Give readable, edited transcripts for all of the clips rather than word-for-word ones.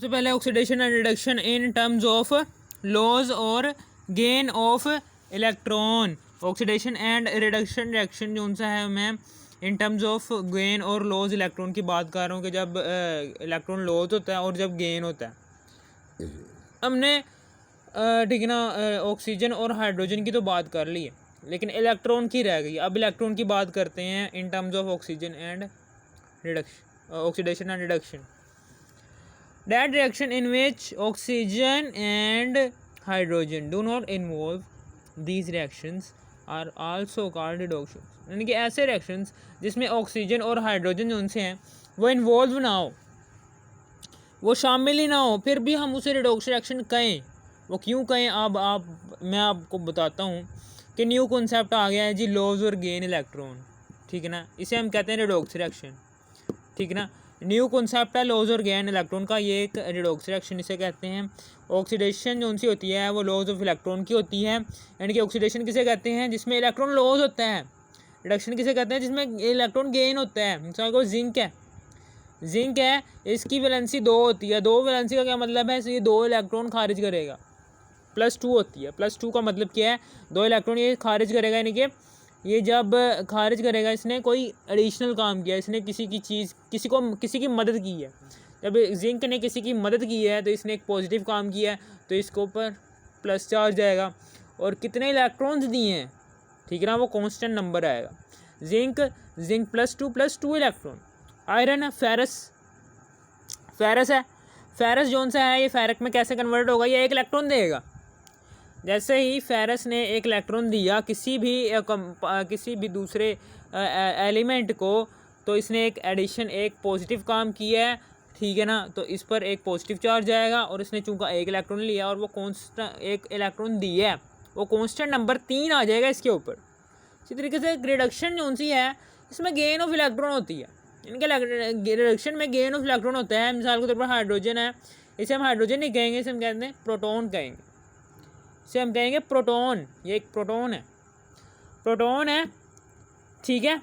सबसे पहले oxidation and reduction in terms of loss और gain of electron. Oxidation and reduction reaction जो सा है मैं इन टर्म्स ऑफ गेन और लॉज इलेक्ट्रॉन की बात कर रहा हूँ कि जब इलेक्ट्रॉन लॉज होता है और जब गेन होता है। हमने ठीक है ना ऑक्सीजन और हाइड्रोजन की तो बात कर ली है, लेकिन इलेक्ट्रॉन की रह गई। अब इलेक्ट्रॉन की बात करते हैं इन terms of oxygen and reduction oxidation and reduction. That reaction in which oxygen and hydrogen do not involve, these reactions are also called reductions। यानी कि ऐसे रिएक्शंस जिसमें ऑक्सीजन और हाइड्रोजन जो उनसे हैं वो इन्वॉल्व ना हो, वो शामिल ही ना हो, फिर भी हम उसे रिडॉक्स रिएक्शन कहें। वो क्यों कहें अब मैं आपको बताता हूँ कि न्यू कॉन्सेप्ट आ गया है जी, लॉज और गेन इलेक्ट्रॉन। ठीक है ना, इसे हम कहते हैं रिडॉक्स रिएक्शन। ठीक है ना, न्यू कॉन्सेप्ट है लॉज और गेन इलेक्ट्रॉन का, ये एक रिडॉक्स रिएक्शन इसे कहते हैं। ऑक्सीडेशन जो सी होती है वो लॉज ऑफ इलेक्ट्रॉन की होती है, यानी कि ऑक्सीडेशन किसे कहते हैं जिसमें इलेक्ट्रॉन लॉज होता है। रिडक्शन किसे कहते हैं जिसमें इलेक्ट्रॉन गेन होता है। मिसाल को जिंक है, इसकी वैलेंसी 2 होती है। 2 वैलेंसी का क्या मतलब है, ये 2 इलेक्ट्रॉन खारिज करेगा। +2 होती है। +2 का मतलब क्या है, 2 इलेक्ट्रॉन ये खारिज करेगा, यानी कि ये जब खारिज करेगा इसने कोई एडिशनल काम किया, इसने किसी की चीज़ किसी की मदद की है। जब जिंक ने किसी की मदद की है तो इसने एक पॉजिटिव काम किया है, तो इसके ऊपर प्लस चार्ज जाएगा। और कितने इलेक्ट्रॉन्स दिए हैं, ठीक है ना, वो कांस्टेंट नंबर आएगा। Zinc +2 electron. आयरन है, फेरस है। फेरस जोन सा है, ये फेरक में कैसे कन्वर्ट होगा, ये 1 इलेक्ट्रॉन देगा। जैसे ही फेरस ने 1 इलेक्ट्रॉन दिया किसी भी दूसरे एलिमेंट को, तो इसने एक एडिशन, एक पॉजिटिव काम किया है। ठीक है ना, तो इस पर एक पॉजिटिव चार्ज आएगा, और इसने चूंकि 1 इलेक्ट्रॉन लिया और वो कांस्टेंट 1 इलेक्ट्रॉन दिया है, वो कांस्टेंट नंबर 3 आ जाएगा इसके ऊपर। इसी तरीके से रिडक्शन जो सी है इसमें गेन ऑफ इलेक्ट्रॉन होती है। इनके रिडक्शन में गेन ऑफ इलेक्ट्रॉन होता है। मिसाल के तौर पर हाइड्रोजन है, इसे हम हाइड्रोजन नहीं कहेंगे, इसे हम कहते हैं प्रोटॉन कहेंगे। इसे हम कहेंगे प्रोटॉन, ये एक प्रोटॉन है। ठीक है,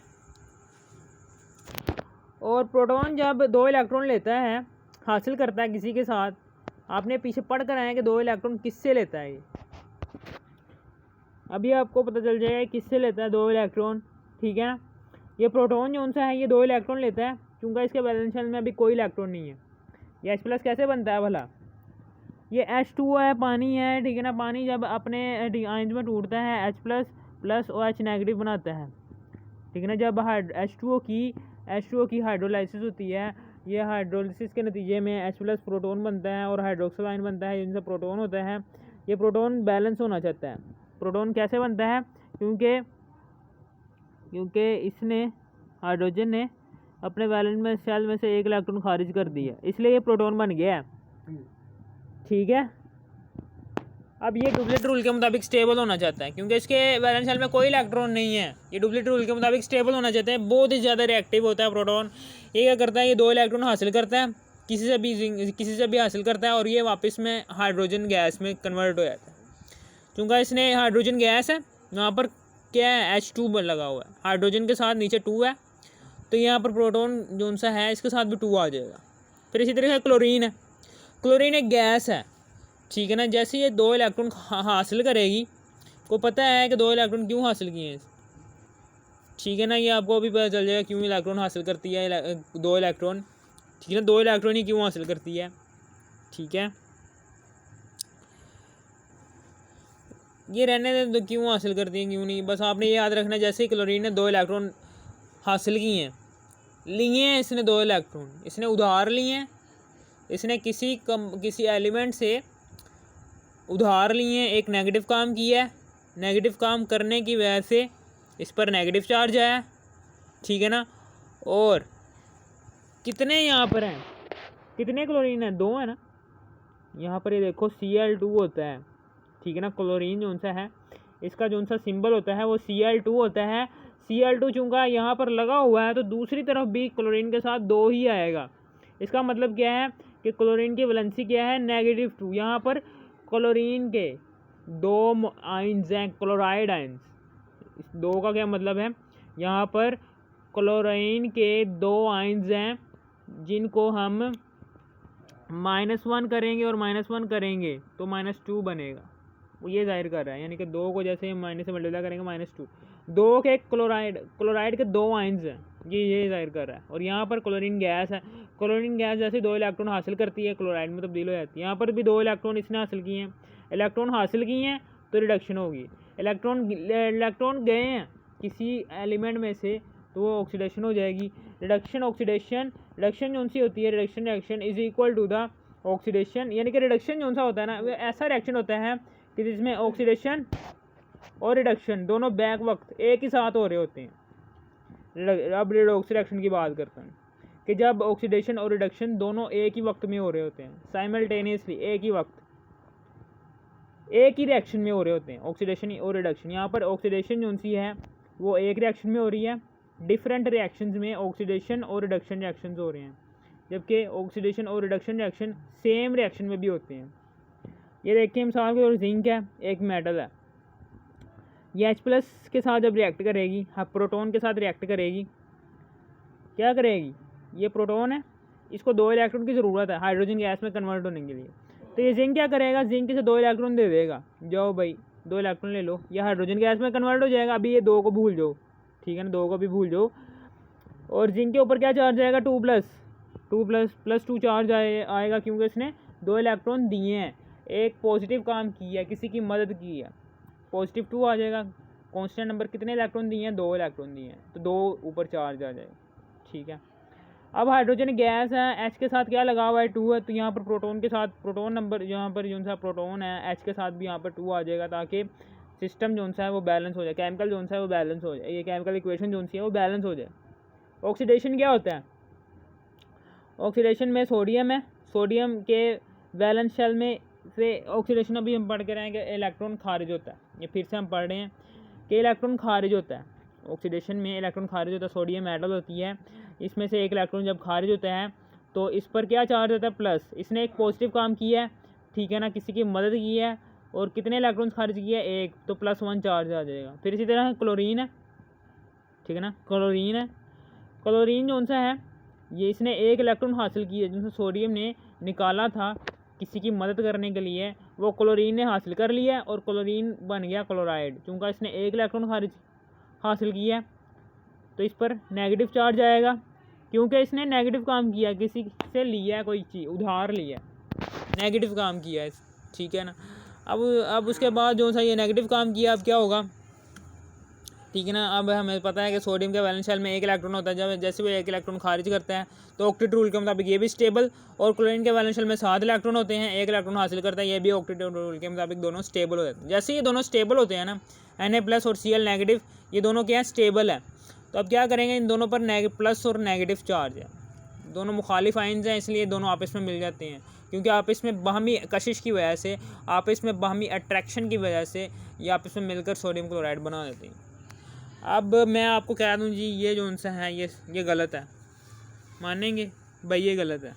और प्रोटॉन जब 2 इलेक्ट्रॉन लेता है, हासिल करता है किसी के साथ, आपने पीछे पढ़ कर आए कि 2 इलेक्ट्रॉन किससे लेता है। ये अभी आपको पता चल जाएगा किससे लेता है 2 इलेक्ट्रॉन। ठीक है ना, ये प्रोटॉन जो सा है ये 2 इलेक्ट्रॉन लेता है, क्योंकि इसके बैलेंस शेल में अभी कोई इलेक्ट्रॉन नहीं है। ये H+ कैसे बनता है भला, ये H2O है, पानी है। ठीक है ना, पानी जब अपने आयंस में टूटता है H+ और H- बनाता है। ठीक है ना, जब H2O की हाइड्रोलाइसिस होती है, ये हाइड्रोलाइसिस के नतीजे में H+ प्रोटॉन बनता है और हाइड्रोक्सिल आयन बनता है, जिनसे प्रोटॉन होता है। ये प्रोटॉन बैलेंस होना चाहता है। प्रोटॉन कैसे बनता है, क्योंकि इसने हाइड्रोजन ने अपने बैलेंस में शेल में से 1 इलेक्ट्रॉन खारिज कर दिया, इसलिए ये प्रोटॉन बन गया है। ठीक है, अब ये डुप्लेट रूल के मुताबिक स्टेबल होना चाहता है, क्योंकि इसके वैलेंस शेल में कोई इलेक्ट्रॉन नहीं है। ये डुप्लेट रूल के मुताबिक स्टेबल होना चाहते हैं, बहुत ही ज़्यादा रिएक्टिव होता है प्रोटॉन। ये क्या करता है, ये 2 इलेक्ट्रॉन हासिल करता है, किसी से भी हासिल करता है, और ये वापस में हाइड्रोजन गैस में कन्वर्ट हो जाता है। क्योंकि इसने हाइड्रोजन गैस है, यहाँ पर क्या है, H2 लगा हुआ है, हाइड्रोजन के साथ नीचे 2 है, तो यहाँ पर प्रोटॉन जो सा है इसके साथ भी 2 आ जाएगा। फिर इसी तरह से क्लोरीन एक गैस है। ठीक है ना, जैसे ये 2 इलेक्ट्रॉन हासिल करेगी, को पता है कि 2 इलेक्ट्रॉन क्यों हासिल किए हैं। ठीक है ना, ये आपको अभी पता चल जाएगा क्यों इलेक्ट्रॉन हासिल करती है 2 इलेक्ट्रॉन। ठीक है ना, 2 इलेक्ट्रॉन ही क्यों हासिल करती है। ठीक है, ये रहने दें, तो क्यों हासिल करती है क्यों नहीं, बस आपने ये याद रखना। जैसे ही क्लोरीन ने 2 इलेक्ट्रॉन हासिल किए हैं इसने 2 इलेक्ट्रॉन इसने उधार लिए हैं, इसने किसी एलिमेंट से उधार लिए, एक नेगेटिव काम किया है। नेगेटिव काम करने की वजह से इस पर नेगेटिव चार्ज आया। ठीक है ना, और कितने यहाँ पर हैं, कितने क्लोरीन हैं, 2 है ना। यहाँ पर ये देखो Cl2 होता है। ठीक है ना, क्लोरीन जो सा है इसका जो सा सिंबल होता है वो Cl2 होता है। Cl2 चूँकि यहाँ पर लगा हुआ है, तो दूसरी तरफ भी क्लोरीन के साथ 2 ही आएगा। इसका मतलब क्या है कि क्लोरीन की वैलेंसी क्या है, -2। यहाँ पर क्लोरीन के 2 आइंस हैं, क्लोराइड आइंस। इस 2 का क्या मतलब है, यहाँ पर क्लोरीन के 2 आइंस हैं, जिनको हम -1 करेंगे और -1 करेंगे तो -2 बनेगा, वो ये जाहिर कर रहा है। यानी कि 2 को जैसे माइनस से मल्टीप्लाई करेंगे -2, 2 के क्लोराइड के 2 आयंस हैं, ये जाहिर कर रहा है। और यहाँ पर क्लोरीन गैस है, क्लोरीन गैस जैसे 2 इलेक्ट्रॉन हासिल करती है क्लोराइड में तब्दील हो जाती है। यहाँ पर भी 2 इलेक्ट्रॉन इसने हासिल किए हैं, इलेक्ट्रॉन हासिल किए हैं तो रिडक्शन होगी। इलेक्ट्रॉन गए हैं किसी एलिमेंट में से तो वो ऑक्सीडेशन हो जाएगी। रिडक्शन जो सी होती है, reduction reaction is equal to the oxidation. यानी कि रिडक्शन जो सा होता है ना, वो ऐसा रिएक्शन होता है कि जिसमें ऑक्सीडेशन और रिडक्शन दोनों बैक वक्त एक ही साथ हो रहे होते हैं। अब रिडॉक्स रिएक्शन की बात करते हैं कि जब ऑक्सीडेशन और रिडक्शन दोनों एक ही वक्त में हो रहे होते हैं, साइमल्टेनियसली एक ही वक्त एक ही रिएक्शन में हो रहे होते हैं, ऑक्सीडेशन और रिडक्शन। यहाँ पर ऑक्सीडेशन जो सी है वो एक रिएक्शन में हो रही है, डिफरेंट रिएक्शंस में ऑक्सीडेशन और रिडक्शन रिएक्शंस हो रहे हैं, जबकि ऑक्सीडेशन और रिडक्शन रिएक्शन सेम रिएक्शन में भी होते हैं। ये देखिए मिसाल के तौर पर जिंक है, एक मेटल है, ये H+ के साथ जब रिएक्ट करेगी, हाँ प्रोटॉन के साथ रिएक्ट करेगी, क्या करेगी, ये प्रोटॉन है, इसको 2 इलेक्ट्रॉन की ज़रूरत है हाइड्रोजन गैस में कन्वर्ट होने के लिए। तो ये जिंक क्या करेगा, जिंक से 2 इलेक्ट्रॉन दे देगा, जाओ भाई 2 इलेक्ट्रॉन ले लो, यह हाइड्रोजन गैस में कन्वर्ट हो जाएगा। अभी ये 2 को भूल जाओ, ठीक है ना, 2 को भी भूल जाओ। और जिंक के ऊपर क्या चार्ज आएगा, 2+2 चार्ज आएगा, क्योंकि इसने 2 इलेक्ट्रॉन दिए हैं, एक पॉजिटिव काम किया है, किसी की मदद की है, +2 आ जाएगा। कांस्टेंट नंबर कितने इलेक्ट्रॉन दिए हैं, 2 इलेक्ट्रॉन दिए हैं, तो 2 ऊपर चार्ज आ जाएगा, ठीक है। अब हाइड्रोजन गैस है, H के साथ क्या लगा हुआ है, 2 है, तो यहाँ पर प्रोटॉन के साथ प्रोटॉन नंबर, यहाँ पर जो सा प्रोटॉन है H के साथ भी यहाँ पर 2 आ जाएगा, ताकि सिस्टम जो सा है वो बैलेंस हो जाए, केमिकल जो सा है वो बैलेंस हो जाए, ये केमिकल इक्वेशन जो सी है वो बैलेंस हो जाए। ऑक्सीडेशन क्या होता है, ऑक्सीडेशन में सोडियम है, सोडियम के वैलेंस शेल में से ऑक्सीडेशन अभी हम पढ़ के रहे हैं कि इलेक्ट्रॉन खारिज होता है, ये फिर से हम पढ़ रहे हैं कि इलेक्ट्रॉन खारिज होता है, ऑक्सीडेशन में इलेक्ट्रॉन खारिज होता है। सोडियम मेटल होती है, इसमें से एक इलेक्ट्रॉन जब खारिज होता है तो इस पर क्या चार्ज होता है, प्लस। इसने एक पॉजिटिव काम किया है, ठीक है ना, किसी की मदद की है, और कितने इलेक्ट्रॉन्स खारिज किया है, एक, तो +1 चार्ज आ जाएगा। फिर इसी तरह क्लोरीन है, ठीक है ना, क्लोरीन जो सा है ये इसने एक इलेक्ट्रॉन हासिल किया, जिसमें सोडियम ने निकाला था किसी की मदद करने के लिए, वो क्लोरीन ने हासिल कर लिया और क्लोरीन बन गया क्लोराइड। चूँकि इसने एक इलेक्ट्रॉन हासिल किया तो इस पर नेगेटिव चार्ज आएगा, क्योंकि इसने नेगेटिव काम किया, किसी से लिया है कोई चीज़, उधार लिया, नेगेटिव काम किया है, ठीक है ना। अब उसके बाद जो सा ये नेगेटिव काम किया, अब क्या होगा, ठीक है ना। अब हमें पता है कि सोडियम के वैलेंस शेल में एक इलेक्ट्रॉन होता है, जब जैसे वो एक इलेक्ट्रॉन खारिज करता है तो ऑक्टेट रूल के मुताबिक ये भी स्टेबल, और क्लोरीन के वैलेंस शेल में 7 इलेक्ट्रॉन होते हैं, एक इलेक्ट्रॉन हासिल करता है, ये भी ऑक्टेट रूल के मुताबिक दोनों स्टेबल हो जाते हैं। जैसे ये दोनों स्टेबल होते हैं ना, Na+ और Cl-, ये दोनों क्या है, स्टेबल है। तो अब क्या करेंगे, इन दोनों पर प्लस और नेगेटिव चार्ज है, दोनों मुखालिफ आयन्स हैं, इसलिए दोनों आपस में मिल जाते हैं, क्योंकि आपस में बाहमी कशिश की वजह से, आपस में बाहमी अट्रैक्शन की वजह से ये आपस में मिलकर सोडियम क्लोराइड बना देते हैं। अब मैं आपको कह दूं जी, ये जो सा है ये गलत है, मानेंगे भाई ये गलत है,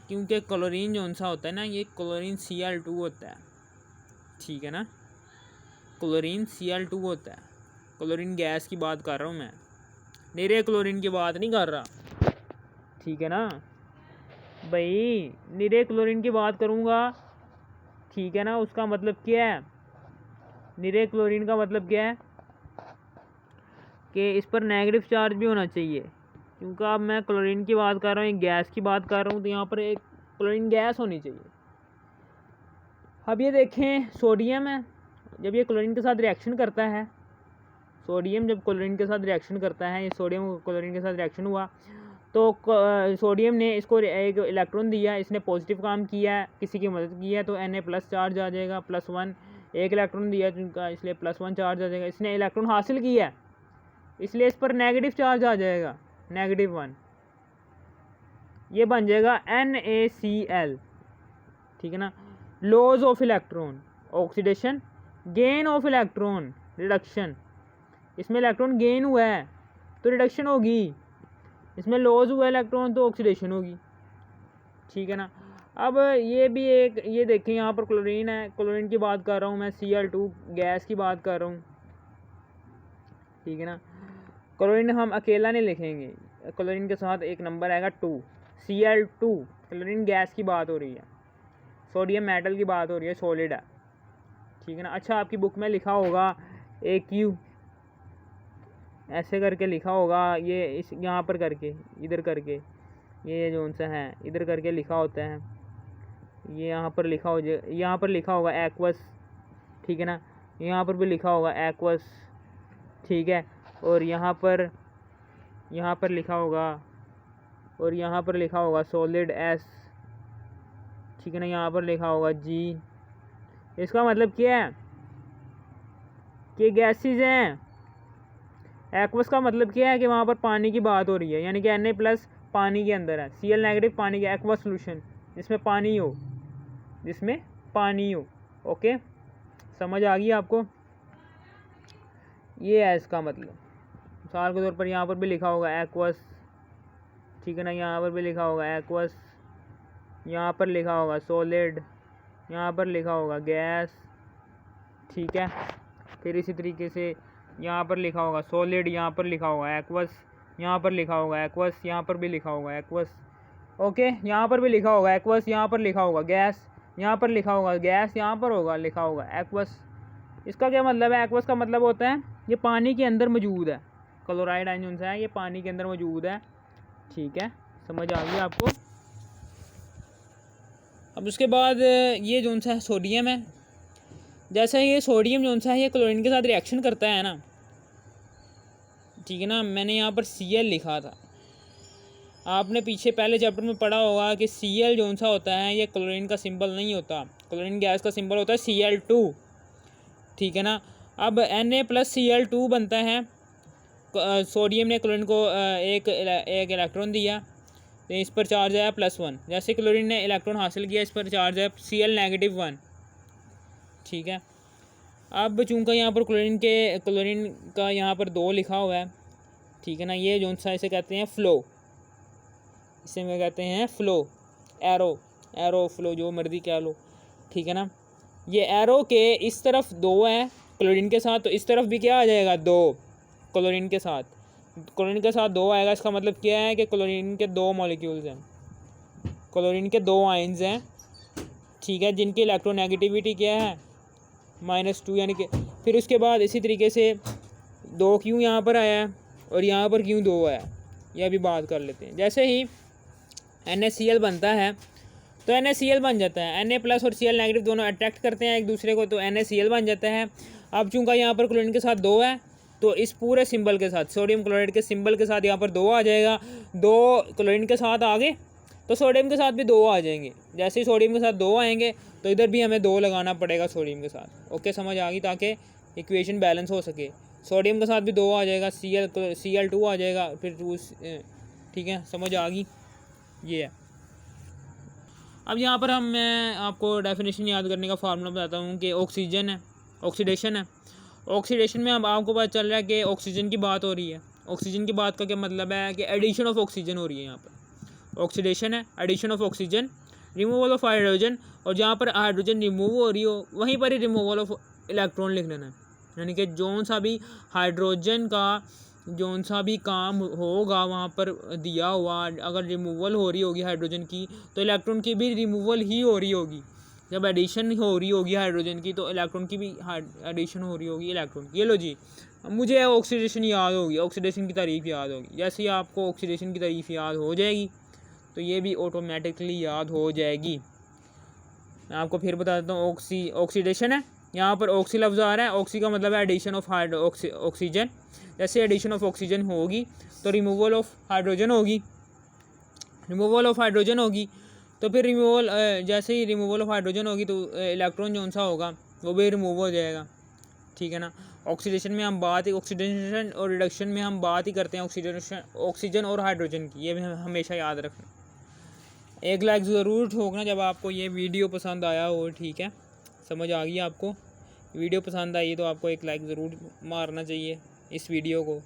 क्योंकि क्लोरीन जो सा होता है ना, ये क्लोरीन Cl2 होता है, ठीक है ना, क्लोरीन Cl2 होता है। क्लोरीन गैस की बात कर रहा हूँ मैं, निरे क्लोरीन की बात नहीं कर रहा, ठीक है ना भाई, निरे क्लोरीन की बात करूँगा, ठीक है ना। उसका मतलब क्या है, निरे क्लोरीन का मतलब क्या है कि इस पर नेगेटिव चार्ज भी होना चाहिए, क्योंकि अब मैं क्लोरीन की बात कर रहा हूँ, एक गैस की बात कर रहा हूँ, तो यहाँ पर एक क्लोरीन गैस होनी चाहिए। अब ये देखें, सोडियम है, जब ये क्लोरीन के साथ रिएक्शन करता है, सोडियम जब क्लोरीन के साथ रिएक्शन करता है, ये सोडियम क्लोरीन के साथ रिएक्शन हुआ, तो सोडियम ने इसको एक इलेक्ट्रॉन दिया, इसने पॉजिटिव काम किया है, किसी की मदद की है, तो Na+ चार्ज आ जाएगा, +1, एक इलेक्ट्रॉन दिया जिनका, इसलिए +1 चार्ज आ जाएगा। इसने इलेक्ट्रॉन हासिल किया है, इसलिए इस पर नेगेटिव चार्ज आ जाएगा, -1, ये बन जाएगा NaCl, ठीक है ना। Loss of electron, oxidation, gain of electron, reduction. इसमें इलेक्ट्रॉन गेन हुआ है तो रिडक्शन होगी, इसमें लॉज हुआ इलेक्ट्रॉन तो ऑक्सीडेशन होगी, ठीक है ना। अब ये भी एक, ये देखें यहाँ पर क्लोरीन है, क्लोरीन की बात कर रहा हूँ मैं, Cl2 गैस की बात कर रहा हूँ, ठीक है ना। क्लोरीन हम अकेला नहीं लिखेंगे, क्लोरीन के साथ एक नंबर आएगा 2, Cl2 क्लोरीन गैस की बात हो रही है, सोडियम मेटल की बात हो रही है, सॉलिड है, ठीक है ना। अच्छा आपकी बुक में लिखा होगा AQ ऐसे करके लिखा होगा, ये इस यहाँ पर करके इधर करके ये जो सा है इधर करके लिखा होता है, ये यहाँ पर लिखा हो जाए, यहाँ पर लिखा होगा एक्वस, ठीक है ना, यहाँ पर भी लिखा होगा एक्वस, ठीक है, और यहाँ पर लिखा होगा, और यहाँ पर लिखा होगा सॉलिड S, ठीक है ना, यहाँ पर लिखा होगा G। इसका मतलब क्या है कि गैसेज हैं। एक्वस का मतलब क्या है कि वहाँ पर पानी की बात हो रही है, यानी कि Na+ पानी के अंदर है, Cl- पानी के एक्वस सोल्यूशन जिसमें पानी हो, ओके, समझ आ गई आपको। ये है इसका मतलब। मिसाल के तौर पर यहाँ पर भी लिखा होगा एक्वस, ठीक है ना, यहाँ पर भी लिखा होगा एक्वस, यहाँ पर लिखा होगा सॉलिड, यहाँ पर लिखा होगा गैस, ठीक है। फिर इसी तरीके से यहाँ पर लिखा होगा सॉलिड, यहाँ पर लिखा होगा एक्वस, यहाँ पर लिखा होगा एक्वस, यहाँ पर भी लिखा होगा एक्वस, ओके, यहाँ पर भी लिखा होगा एक्वस, यहाँ पर लिखा होगा गैस, यहाँ पर लिखा होगा गैस, यहाँ पर होगा लिखा होगा एक्वस। इसका क्या मतलब है? एक्वस का मतलब होता है ये पानी के अंदर मौजूद है, क्लोराइड आयन जो है ये पानी के अंदर मौजूद है, ठीक है, समझ आ गई आपको। अब उसके बाद ये जो सा सोडियम है, जैसा ये सोडियम जो सा है ये क्लोरीन के साथ रिएक्शन करता है ना, ठीक है ना, मैंने यहाँ पर Cl लिखा था, आपने पीछे पहले चैप्टर में पढ़ा होगा कि Cl जो सा होता है ये क्लोरीन का सिंबल नहीं होता, क्लोरीन गैस का सिंबल होता है Cl2, ठीक है ना। अब Na+Cl2 बनता है, सोडियम ने क्लोरीन को एक इलेक्ट्रॉन दिया, तो इस पर चार्ज आया +1, जैसे क्लोरीन ने इलेक्ट्रॉन हासिल किया इस पर चार्ज है Cl-1, ठीक है। अब चूँकि यहाँ पर क्लोरीन का यहाँ पर 2 लिखा हुआ है, ठीक है ना, ये जो सा इसे कहते हैं फ्लो, इसे में कहते हैं फ्लो, एरो फ्लो जो मर्जी कह लो, ठीक है ना। ये एरो के इस तरफ 2 है क्लोरीन के साथ, तो इस तरफ भी क्या आ जाएगा 2 क्लोरीन के साथ 2 आएगा। इसका मतलब क्या है कि क्लोरीन के 2 मॉलिक्यूल्स हैं, क्लोरीन के 2 आयंस हैं, ठीक है, जिनकी इलेक्ट्रोनेगेटिविटी क्या है -2, यानी कि फिर उसके बाद इसी तरीके से 2 क्यों यहाँ पर आया है और यहाँ पर क्यों 2 आया, यह अभी बात कर लेते हैं। जैसे ही NaCl बनता है तो NaCl बन जाता है, Na+ और Cl- दोनों अट्रैक्ट करते हैं एक दूसरे को, तो NaCl बन जाता है। अब चूँकि यहाँ पर क्लोरीन के साथ 2 है तो इस पूरे सिंबल के साथ, सोडियम क्लोराइड के सिंबल के साथ यहाँ पर 2 आ जाएगा, 2 क्लोरीन के साथ आ गए तो सोडियम के साथ भी 2 आ जाएंगे। जैसे ही सोडियम के साथ 2 आएंगे तो इधर भी हमें 2 लगाना पड़ेगा सोडियम के साथ, ओके, समझ आ गई, ताकि इक्वेशन बैलेंस हो सके। सोडियम के साथ भी 2 आ जाएगा, Cl2 आ जाएगा, फिर 2, ठीक है, समझ आ गई, ये है। अब यहाँ पर मैं आपको डेफिनेशन याद करने का फार्मूला बताता हूँ कि ऑक्सीजन है, ऑक्सीडेशन है, ऑक्सीडेशन में अब आपको पता चल रहा है कि ऑक्सीजन की बात हो रही है। ऑक्सीजन की बात का क्या मतलब है कि एडिशन ऑफ ऑक्सीजन हो रही है, यहाँ पर ऑक्सीडेशन है, addition of oxygen, removal of hydrogen, और जहाँ पर हाइड्रोजन रिमूव हो रही हो वहीं पर ही रिमूवल ऑफ इलेक्ट्रॉन लिख लेना है, यानी कि जौन सा भी हाइड्रोजन का जौन सा भी काम होगा वहाँ पर दिया हुआ, अगर रिमूवल हो रही होगी हाइड्रोजन की तो इलेक्ट्रॉन की भी रिमूवल ही हो रही होगी। जब एडिशन हो रही होगी हाइड्रोजन की तो इलेक्ट्रॉन की भी एडिशन हो रही होगी इलेक्ट्रॉन की। ये लो जी, मुझे ऑक्सीडेशन याद होगी, ऑक्सीडेशन की तारीफ याद होगी। जैसे ही आपको ऑक्सीडेशन की तारीफ याद हो जाएगी तो ये भी ऑटोमेटिकली याद हो जाएगी। मैं आपको फिर बता देता हूँ, ऑक्सीडेशन है, यहाँ पर ऑक्सी लफ्ज़ आ रहा है, ऑक्सी का मतलब है एडिशन ऑफ ऑक्सीजन। जैसे एडिशन ऑफ ऑक्सीजन होगी तो रिमूवल ऑफ हाइड्रोजन होगी, तो फिर जैसे ही रिमूवल ऑफ हाइड्रोजन होगी तो इलेक्ट्रॉन जो सा होगा वो भी रिमूव हो जाएगा, ठीक है ना। ऑक्सीडेशन में हम ऑक्सीडेशन और रिडक्शन में हम बात ही करते हैं ऑक्सीजन और हाइड्रोजन की, ये भी हमेशा याद रखना। एक लाइक ज़रूर ठोकना जब आपको ये वीडियो पसंद आया हो, ठीक है, समझ आ गई आपको। वीडियो पसंद आई तो आपको एक लाइक ज़रूर मारना चाहिए इस वीडियो को।